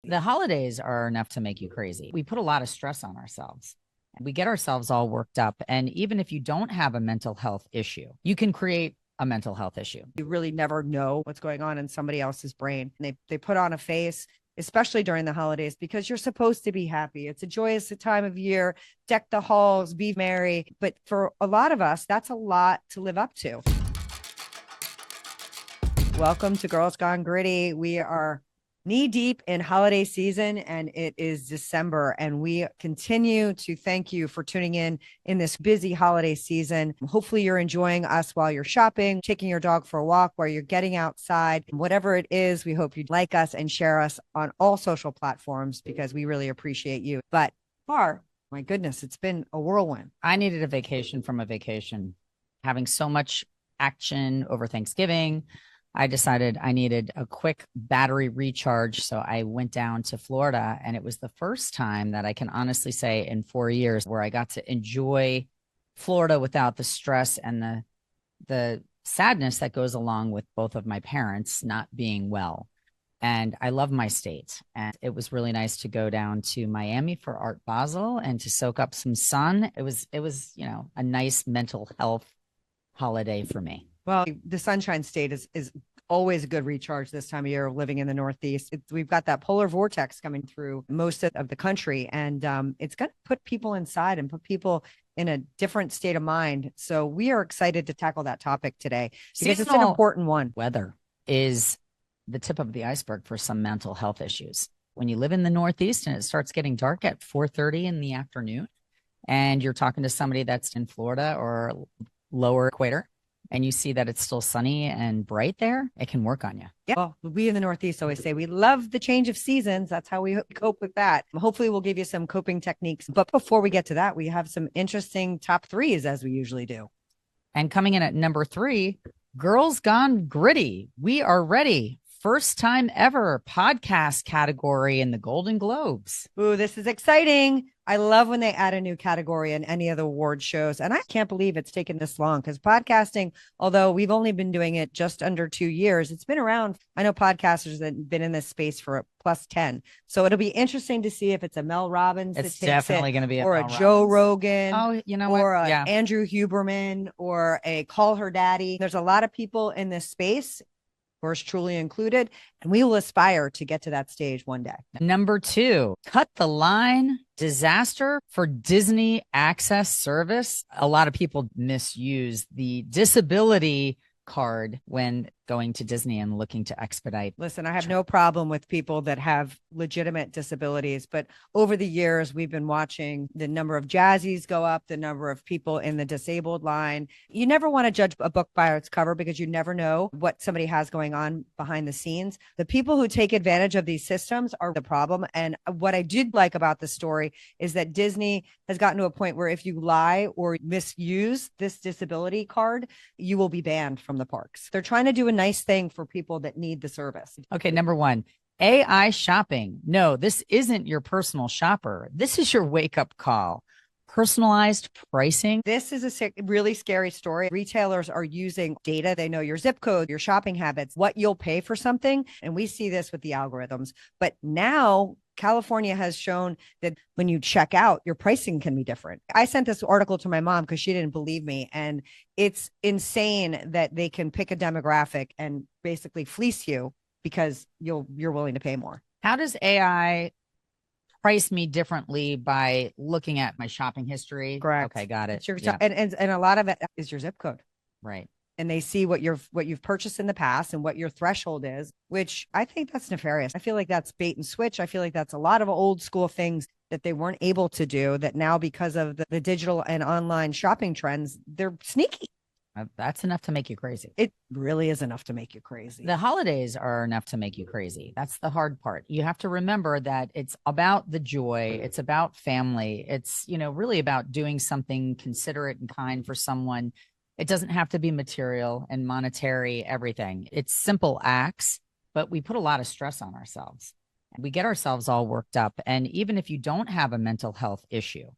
The holidays are enough to make you crazy. We put a lot of stress on ourselves. We get ourselves all worked up. And even if you don't have a mental health issue, you can create a mental health issue. You really never know what's going on in somebody else's brain. They put on a face, especially during the holidays, because you're supposed to be happy. It's a joyous time of year. Deck the halls, be merry. But for a lot of us, that's a lot to live up to. Welcome to Girls Gone Gritty. We are knee deep in holiday season, and it is December, and we continue to thank you for tuning in this busy holiday season. Hopefully you're enjoying us while you're shopping, taking your dog for a walk, while you're getting outside, whatever it is. We hope you'd like us and share us on all social platforms because we really appreciate you. But my goodness, it's been a whirlwind. I needed a vacation from a vacation. Having so much action over Thanksgiving, I decided I needed a quick battery recharge. So I went down to Florida, and it was the first time that I can honestly say in 4 years where I got to enjoy Florida without the stress and the sadness that goes along with both of my parents not being well. And I love my state. And it was really nice to go down to Miami for Art Basel and to soak up some sun. It was, a nice mental health holiday for me. Well, the Sunshine State is always a good recharge this time of year living in the Northeast. We've got that polar vortex coming through most of the country, and it's going to put people inside and put people in a different state of mind. So we are excited to tackle that topic today because it's an important one. Weather is the tip of the iceberg for some mental health issues. When you live in the Northeast and it starts getting dark at 4:30 in the afternoon, and you're talking to somebody that's in Florida or lower equator, and you see that it's still sunny and bright there, it can work on you. Yeah. Well, we in the Northeast always say we love the change of seasons. That's how we cope with that. Hopefully we'll give you some coping techniques. But before we get to that, we have some interesting top threes as we usually do. And coming in at number 3, Girls Gone Gritty. We are ready. First time ever podcast category in the Golden Globes. Ooh, this is exciting. I love when they add a new category in any of the award shows. And I can't believe it's taken this long because podcasting, although we've only been doing it just under 2 years, it's been around. I know podcasters that have been in this space for plus 10. So it'll be interesting to see if it's a Mel Robbins. It's definitely going to be or a Joe Rogan. Oh, you know or what? Andrew Huberman or a Call Her Daddy. There's a lot of people in this space, yours truly included, and we will aspire to get to that stage one day. Number 2, cut the line. Disaster for Disney Access Service. A lot of people misuse the disability card when going to Disney and looking to expedite. Listen, I have no problem with people that have legitimate disabilities, but over the years, we've been watching the number of jazzies go up, the number of people in the disabled line. You never want to judge a book by its cover because you never know what somebody has going on behind the scenes. The people who take advantage of these systems are the problem. And what I did like about the story is that Disney has gotten to a point where if you lie or misuse this disability card, you will be banned from the parks. They're trying to do a nice thing for people that need the service. Okay, number 1, AI shopping. No, this isn't your personal shopper. This is your wake-up call. Personalized pricing. This is a really scary story. Retailers are using data. They know your zip code, your shopping habits, what you'll pay for something. And we see this with the algorithms. But now California has shown that when you check out, your pricing can be different. I sent this article to my mom because she didn't believe me. And it's insane that they can pick a demographic and basically fleece you because you're willing to pay more. How does AI price me differently by looking at my shopping history? Correct. Okay, got it. And a lot of it is your zip code. Right. And they see what you've purchased in the past and what your threshold is, which I think that's nefarious. I feel like that's bait and switch. I feel like that's a lot of old school things that they weren't able to do that now because of the digital and online shopping trends, they're sneaky. That's enough to make you crazy. It really is enough to make you crazy. The holidays are enough to make you crazy. That's the hard part. You have to remember that it's about the joy. It's about family. It's, really about doing something considerate and kind for someone. It doesn't have to be material and monetary, everything. It's simple acts, but we put a lot of stress on ourselves. We get ourselves all worked up. And even if you don't have a mental health issue,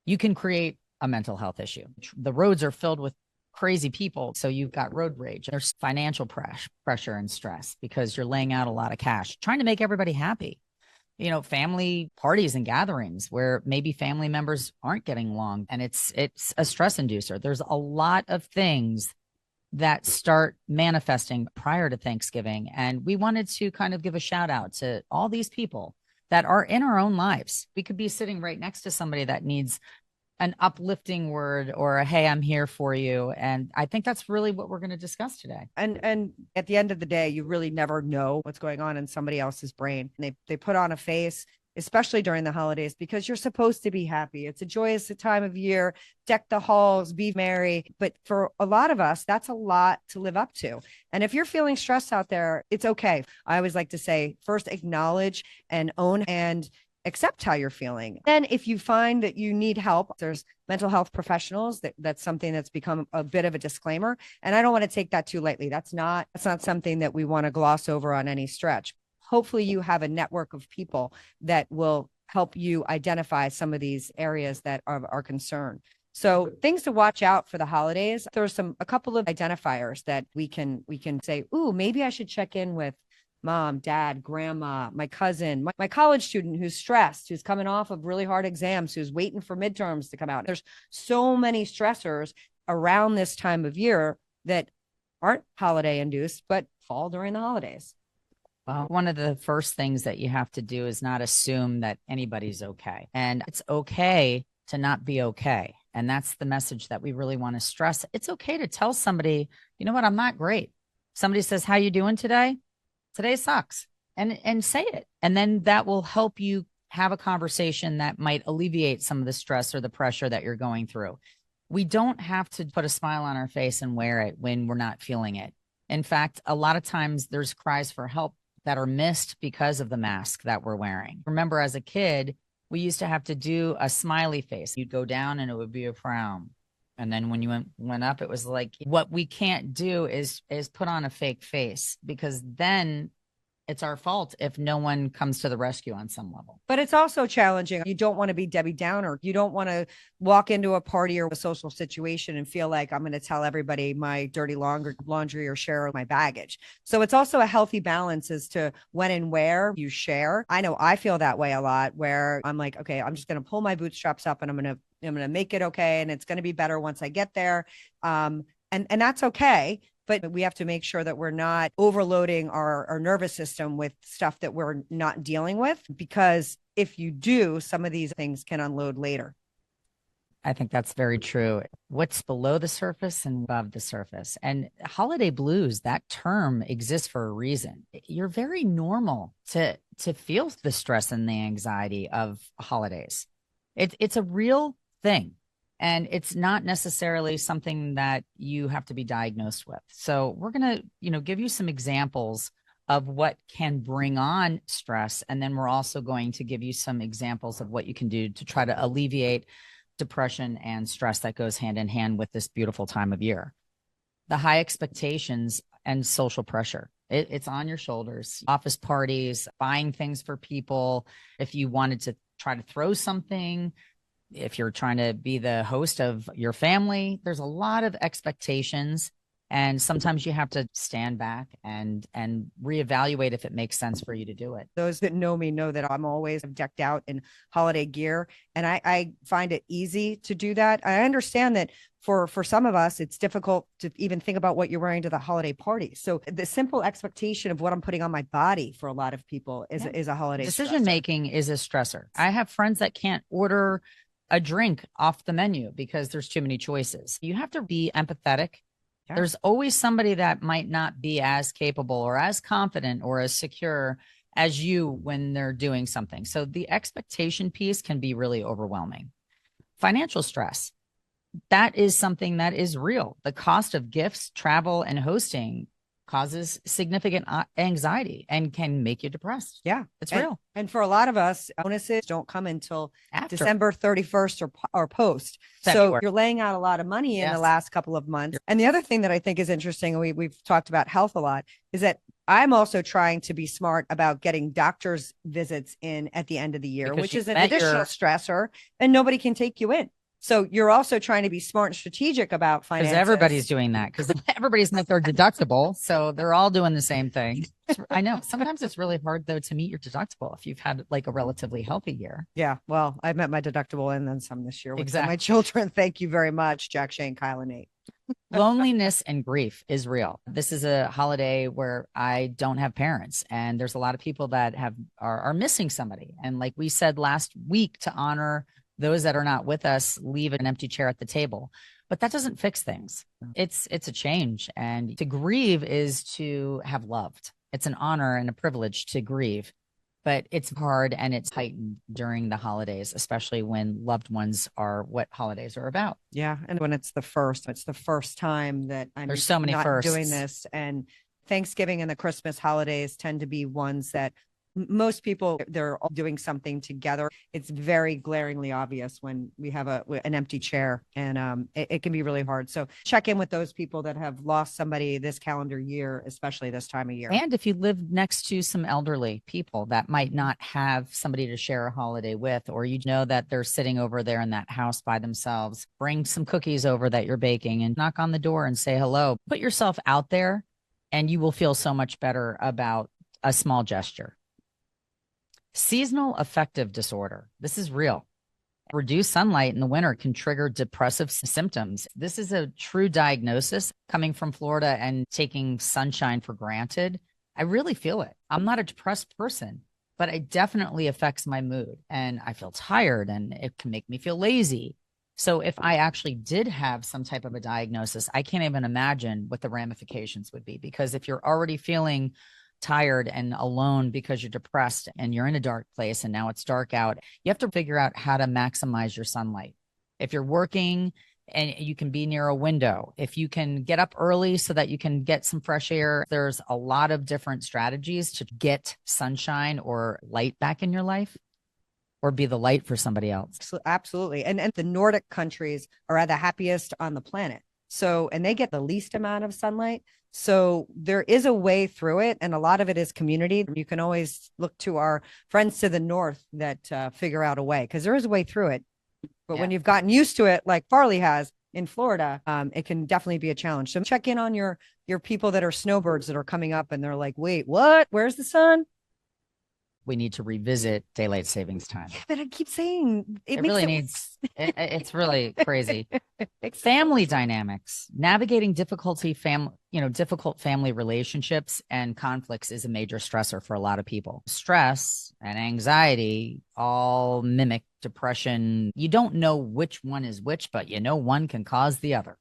you can create a mental health issue. The roads are filled with crazy people. So you've got road rage. There's financial pressure and stress because you're laying out a lot of cash, trying to make everybody happy. family parties and gatherings where maybe family members aren't getting along, and it's a stress inducer. There's a lot of things that start manifesting prior to Thanksgiving. And we wanted to kind of give a shout out to all these people that are in our own lives. We could be sitting right next to somebody that needs an uplifting word or a, hey, I'm here for you. And I think that's really what we're going to discuss today. And at the end of the day, you really never know what's going on in somebody else's brain. They put on a face, especially during the holidays, because you're supposed to be happy. It's a joyous time of year, deck the halls, be merry. But for a lot of us, that's a lot to live up to. And if you're feeling stressed out there, it's okay. I always like to say, first acknowledge and own and accept how you're feeling. Then if you find that you need help, there's mental health professionals. That's something that's become a bit of a disclaimer. And I don't want to take that too lightly. That's not something that we want to gloss over on any stretch. Hopefully you have a network of people that will help you identify some of these areas that are concerned. So things to watch out for the holidays. There's a couple of identifiers that we can say, ooh, maybe I should check in with mom, dad, grandma, my cousin, my college student who's stressed, who's coming off of really hard exams, who's waiting for midterms to come out. There's so many stressors around this time of year that aren't holiday induced, but fall during the holidays. Well, one of the first things that you have to do is not assume that anybody's okay. And it's okay to not be okay. And that's the message that we really want to stress. It's okay to tell somebody, you know what, I'm not great. Somebody says, how you doing today? Today sucks. And say it. And then that will help you have a conversation that might alleviate some of the stress or the pressure that you're going through. We don't have to put a smile on our face and wear it when we're not feeling it. In fact, a lot of times there's cries for help that are missed because of the mask that we're wearing. Remember, as a kid, we used to have to do a smiley face. You'd go down and it would be a frown. And then when you went up, it was like, what we can't do is put on a fake face, because then it's our fault if no one comes to the rescue on some level. But it's also challenging. You don't want to be Debbie Downer. You don't want to walk into a party or a social situation and feel like I'm going to tell everybody my dirty laundry or share my baggage. So it's also a healthy balance as to when and where you share. I know I feel that way a lot, where I'm like, okay, I'm just going to pull my bootstraps up and I'm going to make it okay. And it's going to be better once I get there. And that's okay. But we have to make sure that we're not overloading our nervous system with stuff that we're not dealing with, because if you do, some of these things can unload later. I think that's very true. What's below the surface and above the surface. And holiday blues, that term exists for a reason. You're very normal to feel the stress and the anxiety of holidays. It's a real thing. And it's not necessarily something that you have to be diagnosed with. So we're going to, give you some examples of what can bring on stress. And then we're also going to give you some examples of what you can do to try to alleviate depression and stress that goes hand in hand with this beautiful time of year. The high expectations and social pressure. It's on your shoulders. Office parties, buying things for people. If you wanted to try to throw something, if you're trying to be the host of your family, there's a lot of expectations. And sometimes you have to stand back and reevaluate if it makes sense for you to do it. Those that know me know that I'm always decked out in holiday gear. And I find it easy to do that. I understand that for some of us, it's difficult to even think about what you're wearing to the holiday party. So the simple expectation of what I'm putting on my body for a lot of people is a holiday decision making is a stressor. I have friends that can't order a drink off the menu because there's too many choices. You have to be empathetic. Yeah. There's always somebody that might not be as capable or as confident or as secure as you when they're doing something. So the expectation piece can be really overwhelming. Financial stress, that is something that is real. The cost of gifts, travel, and hosting causes significant anxiety and can make you depressed. Yeah, it's real. And for a lot of us, bonuses don't come until after December 31st or post. February. So you're laying out a lot of money in the last couple of months. And the other thing that I think is interesting, and we've talked about health a lot, is that I'm also trying to be smart about getting doctor's visits in at the end of the year, which is an additional stressor, and nobody can take you in. So you're also trying to be smart and strategic about Because finances. everybody's doing that because everybody's met their deductible. So they're all doing the same thing. I know sometimes it's really hard though to meet your deductible if you've had like a relatively healthy year. Yeah. Well, I met my deductible and then some this year with Exactly. my children. Thank you very much, Jack, Shane, Kyle, and Nate. Loneliness and grief is real. This is a holiday where I don't have parents, and there's a lot of people that are missing somebody. And like we said last week, to honor those that are not with us, leave an empty chair at the table. But that doesn't fix things. It's a change, and to grieve is to have loved. It's an honor and a privilege to grieve, but it's hard and it's heightened during the holidays, especially when loved ones are what holidays are about. Yeah. And when it's the first time that I'm There's so many not firsts. doing this. And Thanksgiving and the Christmas holidays tend to be ones that most people, they're all doing something together. It's very glaringly obvious when we have an empty chair, and it can be really hard. So check in with those people that have lost somebody this calendar year, especially this time of year. And if you live next to some elderly people that might not have somebody to share a holiday with, or you know that they're sitting over there in that house by themselves, bring some cookies over that you're baking and knock on the door and say hello. Put yourself out there and you will feel so much better about a small gesture. Seasonal affective disorder. This is real. Reduced sunlight in the winter can trigger depressive symptoms. This is a true diagnosis. Coming from Florida and taking sunshine for granted, I really feel it. I'm not a depressed person, but it definitely affects my mood, and I feel tired and it can make me feel lazy. So if I actually did have some type of a diagnosis, I can't even imagine what the ramifications would be, because if you're already feeling tired and alone because you're depressed and you're in a dark place and now it's dark out, you have to figure out how to maximize your sunlight. If you're working and you can be near a window, if you can get up early so that you can get some fresh air, there's a lot of different strategies to get sunshine or light back in your life, or be the light for somebody else. Absolutely. And the Nordic countries are the happiest on the planet. So, and they get the least amount of sunlight. So there is a way through it. And a lot of it is community. You can always look to our friends to the north that figure out a way, because there is a way through it. But when you've gotten used to it, like Farley has in Florida, it can definitely be a challenge. So check in on your people that are snowbirds that are coming up and they're like, wait, what? Where's the sun? We need to revisit daylight savings time. But I keep saying it really needs, it's really crazy. Family dynamics, navigating difficult family relationships and conflicts is a major stressor for a lot of people. Stress and anxiety all mimic depression. You don't know which one is which, but you know one can cause the other,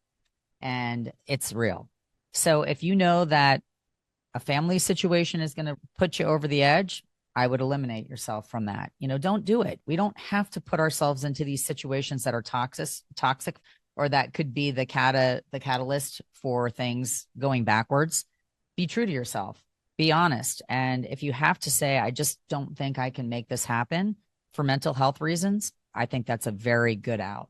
and it's real. So if you know that a family situation is going to put you over the edge, I would eliminate yourself from that. Don't do it. We don't have to put ourselves into these situations that are toxic, or that could be the catalyst for things going backwards. Be true to yourself. Be honest. And if you have to say, I just don't think I can make this happen for mental health reasons, I think that's a very good out.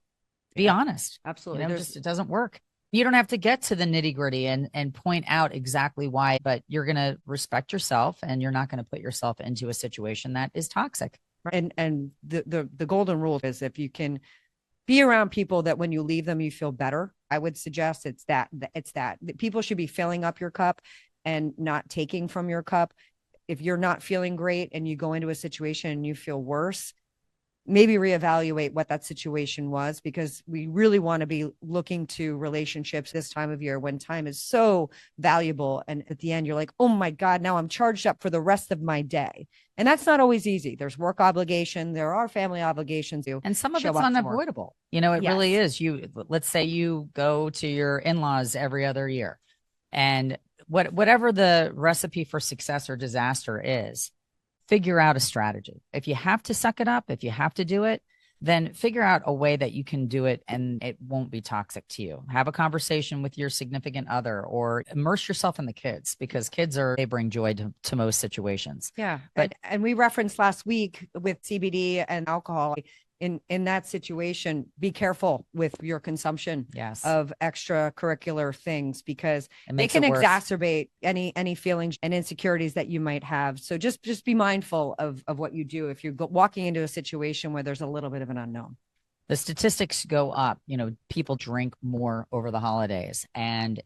Be honest. Absolutely. It doesn't work. You don't have to get to the nitty gritty and point out exactly why, but you're going to respect yourself and you're not going to put yourself into a situation that is toxic. And the golden rule is, if you can be around people that when you leave them, you feel better, I would suggest it's that people should be filling up your cup and not taking from your cup. If you're not feeling great and you go into a situation and you feel worse, maybe reevaluate what that situation was, because we really want to be looking to relationships this time of year when time is so valuable. And at the end, you're like, oh my God, now I'm charged up for the rest of my day. And that's not always easy. There's work obligation. There are family obligations. And some of it's unavoidable. It really is. Let's say you go to your in-laws every other year, and whatever the recipe for success or disaster is, figure out a strategy. If you have to suck it up, if you have to do it, then figure out a way that you can do it and it won't be toxic to you. Have a conversation with your significant other, or immerse yourself in the kids, because they bring joy to most situations. Yeah. And we referenced last week with CBD and alcohol. In that situation, be careful with your consumption of extracurricular things, because they can exacerbate any feelings and insecurities that you might have. So just be mindful of what you do if you're walking into a situation where there's a little bit of an unknown. The statistics go up. People drink more over the holidays, and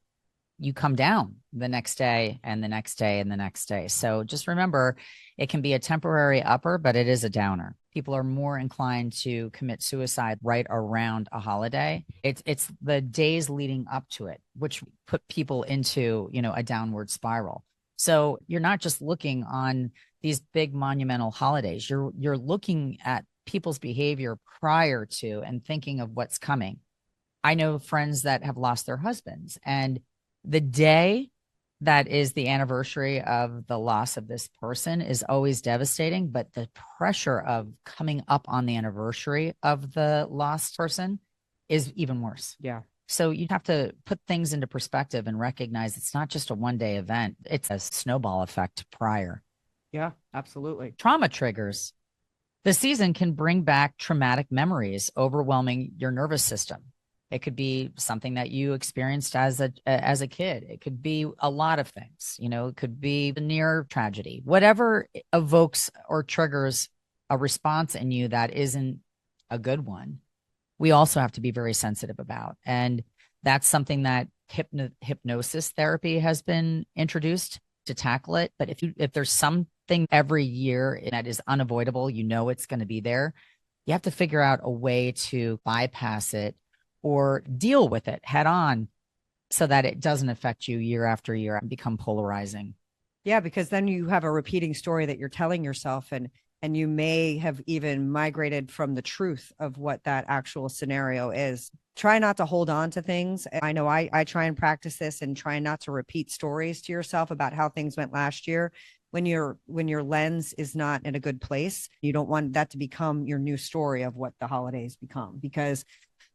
you come down the next day and the next day and the next day. So just remember, it can be a temporary upper, but it is a downer. People are more inclined to commit suicide right around a holiday. It's the days leading up to it, which put people into, a downward spiral. So you're not just looking on these big monumental holidays. You're looking at people's behavior prior to and thinking of what's coming. I know friends that have lost their husbands, and the day that is the anniversary of the loss of this person is always devastating, but the pressure of coming up on the anniversary of the lost person is even worse. Yeah. So you have to put things into perspective and recognize it's not just a one-day event. It's a snowball effect prior. Yeah, absolutely. Trauma triggers. The season can bring back traumatic memories, overwhelming your nervous system. It could be something that you experienced as a kid. It could be a lot of things. It could be a near tragedy. Whatever evokes or triggers a response in you that isn't a good one, we also have to be very sensitive about. And that's something that hypnosis therapy has been introduced to tackle it. But if there's something every year that is unavoidable, it's going to be there, you have to figure out a way to bypass it or deal with it head on so that it doesn't affect you year after year and become polarizing. Yeah, because then you have a repeating story that you're telling yourself, and you may have even migrated from the truth of what that actual scenario is. Try not to hold on to things. I know I try and practice this and try not to repeat stories to yourself about how things went last year. When your lens is not in a good place, you don't want that to become your new story of what the holidays become, because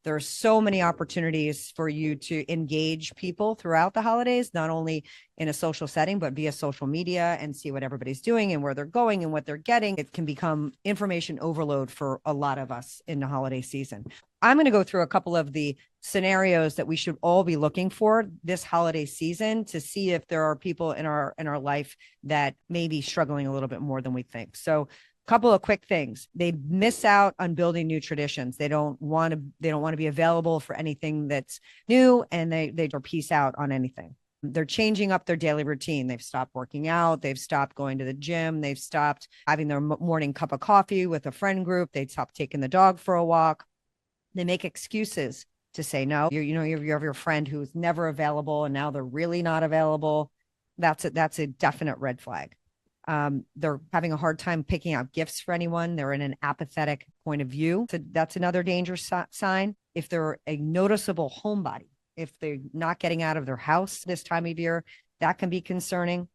there are so many opportunities for you to engage people throughout the holidays, not only in a social setting, but via social media, and see what everybody's doing and where they're going and what they're getting. It can become information overload for a lot of us in the holiday season. I'm going to go through a couple of the scenarios that we should all be looking for this holiday season to see if there are people in our life that may be struggling a little bit more than we think. So couple of quick things. They miss out on building new traditions. They don't want to be available for anything that's new, and they peace out on anything. They're changing up their daily routine. They've stopped working out. They've stopped going to the gym. They've stopped having their morning cup of coffee with a friend group. They've stopped taking the dog for a walk. They make excuses to say no. You have your friend who's never available, and now they're really not available. That's a definite red flag. They're having a hard time picking out gifts for anyone. They're in an apathetic point of view. So that's another dangerous sign. If they're a noticeable homebody, if they're not getting out of their house this time of year, that can be concerning.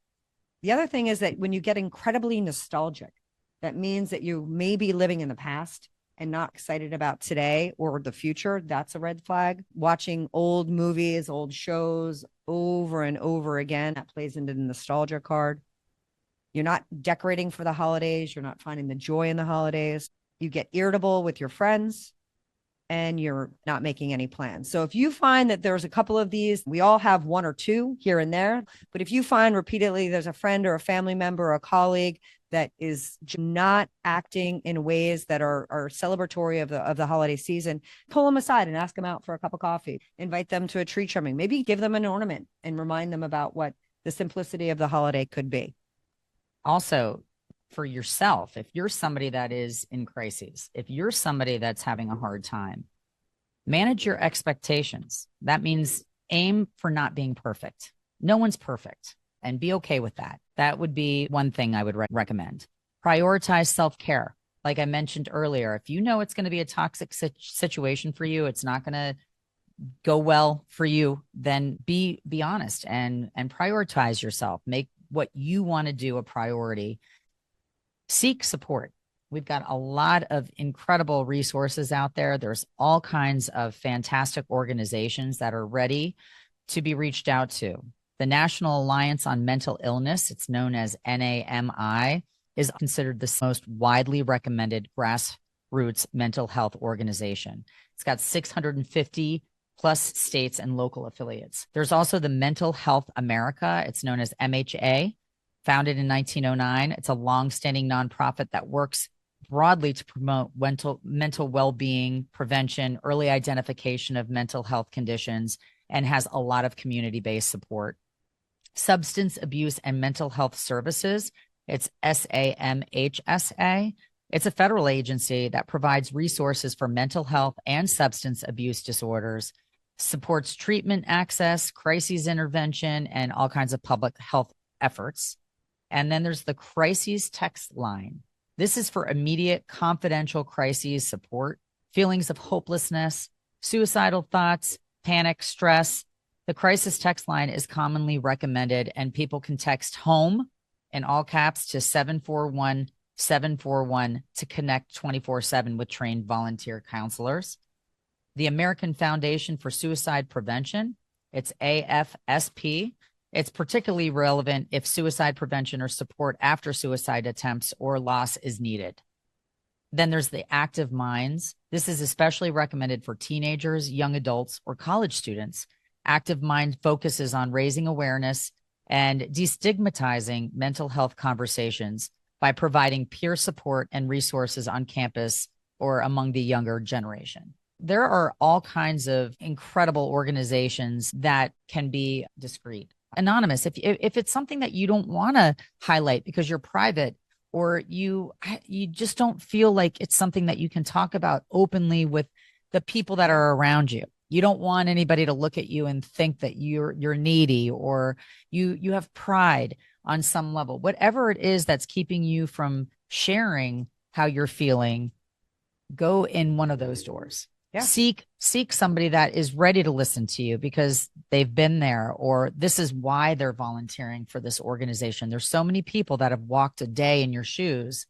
The other thing is that when you get incredibly nostalgic, that means that you may be living in the past and not excited about today or the future. That's a red flag. Watching old movies, old shows over and over again, that plays into the nostalgia card. You're not decorating for the holidays. You're not finding the joy in the holidays. You get irritable with your friends, and you're not making any plans. So if you find that there's a couple of these, we all have one or two here and there, but if you find repeatedly there's a friend or a family member or a colleague that is not acting in ways that are celebratory of the holiday season, pull them aside and ask them out for a cup of coffee. Invite them to a tree trimming. Maybe give them an ornament and remind them about what the simplicity of the holiday could be. Also, for yourself, if you're somebody that is in crises, if you're somebody that's having a hard time, manage your expectations. That means aim for not being perfect. No one's perfect, and be okay with that. That would be one thing I would recommend. Prioritize self-care. Like I mentioned earlier, if you know it's going to be a toxic situation for you, it's not going to go well for you, then be honest and prioritize yourself. Make what you want to do a priority. Seek support. We've got a lot of incredible resources out there. There's all kinds of fantastic organizations that are ready to be reached out to. The National Alliance on Mental Illness, it's known as NAMI, is considered the most widely recommended grassroots mental health organization. It's got 650 plus states and local affiliates. There's also the Mental Health America. It's known as MHA, founded in 1909. It's a longstanding nonprofit that works broadly to promote mental well-being, prevention, early identification of mental health conditions, and has a lot of community-based support. Substance Abuse and Mental Health Services, it's SAMHSA. It's a federal agency that provides resources for mental health and substance abuse disorders, supports treatment access, crises intervention, and all kinds of public health efforts. And then there's the crises text line. This is for immediate confidential crises support, feelings of hopelessness, suicidal thoughts, panic, stress. The crisis text line is commonly recommended, and people can text HOME in all caps to 741-741 to connect 24/7 with trained volunteer counselors. The American Foundation for Suicide Prevention, it's AFSP. It's particularly relevant if suicide prevention or support after suicide attempts or loss is needed. Then there's the Active Minds. This is especially recommended for teenagers, young adults, or college students. Active Mind focuses on raising awareness and destigmatizing mental health conversations by providing peer support and resources on campus or among the younger generation. There are all kinds of incredible organizations that can be discreet, anonymous. If it's something that you don't want to highlight because you're private, or you just don't feel like it's something that you can talk about openly with the people that are around you. You don't want anybody to look at you and think that you're needy, or you have pride on some level. Whatever it is that's keeping you from sharing how you're feeling, go in one of those doors. Yeah. Seek somebody that is ready to listen to you because they've been there, or this is why they're volunteering for this organization. There's so many people that have walked a day in your shoes,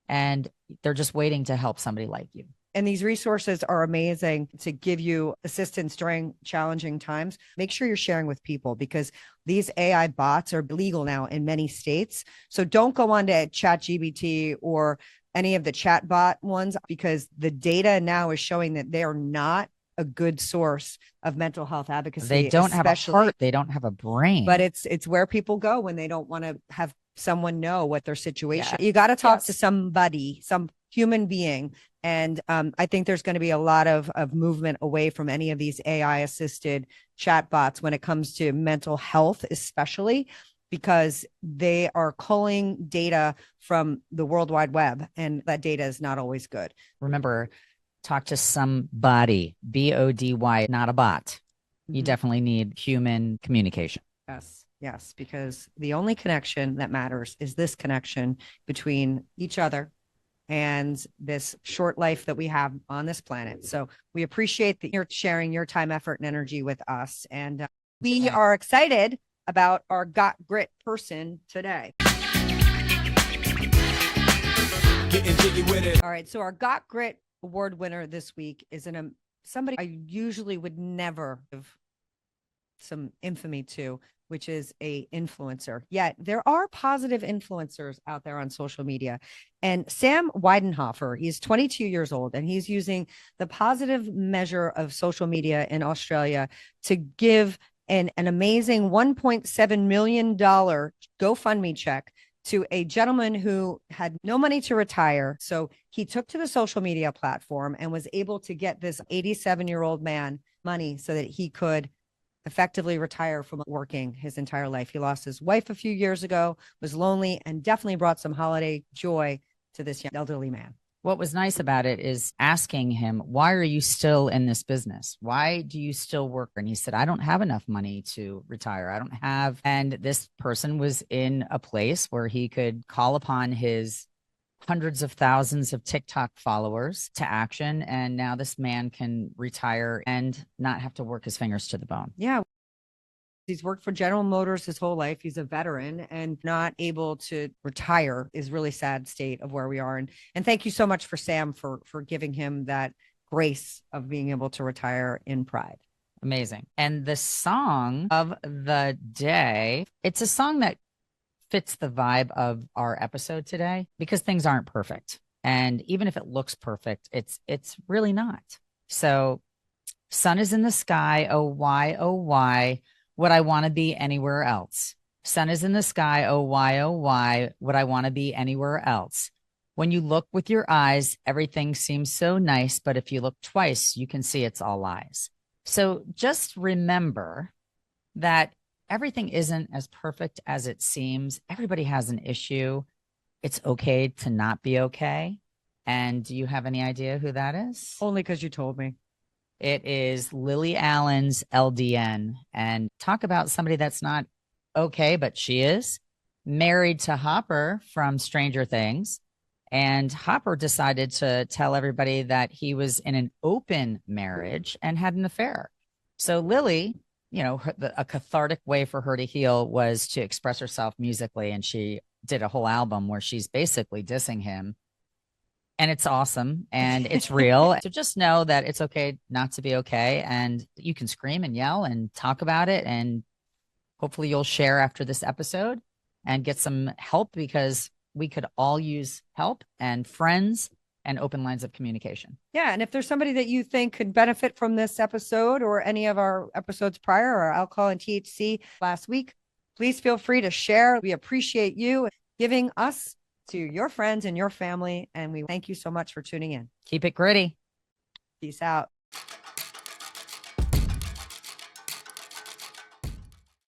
and they're just waiting to help somebody like you. And these resources are amazing to give you assistance during challenging times. Make sure you're sharing with people, because these AI bots are legal now in many states. So don't go on to ChatGPT or any of the chatbot ones, because the data now is showing that they are not a good source of mental health advocacy. They don't have a heart. They don't have a brain. But it's where people go when they don't want to have someone know what their situation. Yeah. You got to talk to somebody, some human being. And I think there's going to be a lot of movement away from any of these AI assisted chatbots when it comes to mental health, especially because they are culling data from the World Wide Web, and that data is not always good. Remember, talk to somebody, BODY, not a bot. You definitely need human communication. Yes, because the only connection that matters is this connection between each other and this short life that we have on this planet. So we appreciate that you're sharing your time, effort, and energy with us. And we are excited about our Got Grit person today. Getting jiggy with it. All right, so our Got Grit award winner this week is somebody I usually would never give some infamy to, which is a influencer. Yet there are positive influencers out there on social media. And Sam Weidenhofer, he's 22 years old, and he's using the positive measure of social media in Australia to give an amazing $1.7 million GoFundMe check to a gentleman who had no money to retire. So he took to the social media platform and was able to get this 87-year-old man money so that he could effectively retire from working his entire life. He lost his wife a few years ago, was lonely, and definitely brought some holiday joy to this elderly man. What was nice about it is asking him, why are you still in this business? Why do you still work? And he said, I don't have enough money to retire. I don't have. And this person was in a place where he could call upon his hundreds of thousands of TikTok followers to action. And now this man can retire and not have to work his fingers to the bone. Yeah. He's worked for General Motors his whole life. He's a veteran, and not able to retire is really sad state of where we are. And thank you so much for Sam for giving him that grace of being able to retire in pride. Amazing. And the song of the day, it's a song that fits the vibe of our episode today, because things aren't perfect. And even if it looks perfect, it's really not. So, sun is in the sky. Oh, why would I want to be anywhere else? Sun is in the sky. Oh, why would I want to be anywhere else? When you look with your eyes, everything seems so nice, but if you look twice, you can see it's all lies. So just remember that everything isn't as perfect as it seems. Everybody has an issue. It's okay to not be okay. And do you have any idea who that is? Only because you told me. It is Lily Allen's LDN. And talk about somebody that's not okay, but she is married to Hopper from Stranger Things. And Hopper decided to tell everybody that he was in an open marriage and had an affair. So Lily, a cathartic way for her to heal was to express herself musically. And she did a whole album where she's basically dissing him. And it's awesome and it's real. So just know that it's okay not to be okay. And you can scream and yell and talk about it. And hopefully you'll share after this episode and get some help, because we could all use help and friends and open lines of communication. Yeah. And if there's somebody that you think could benefit from this episode or any of our episodes prior, or alcohol and THC last week, please feel free to share. We appreciate you giving us to your friends and your family. And we thank you so much for tuning in. Keep it gritty. Peace out.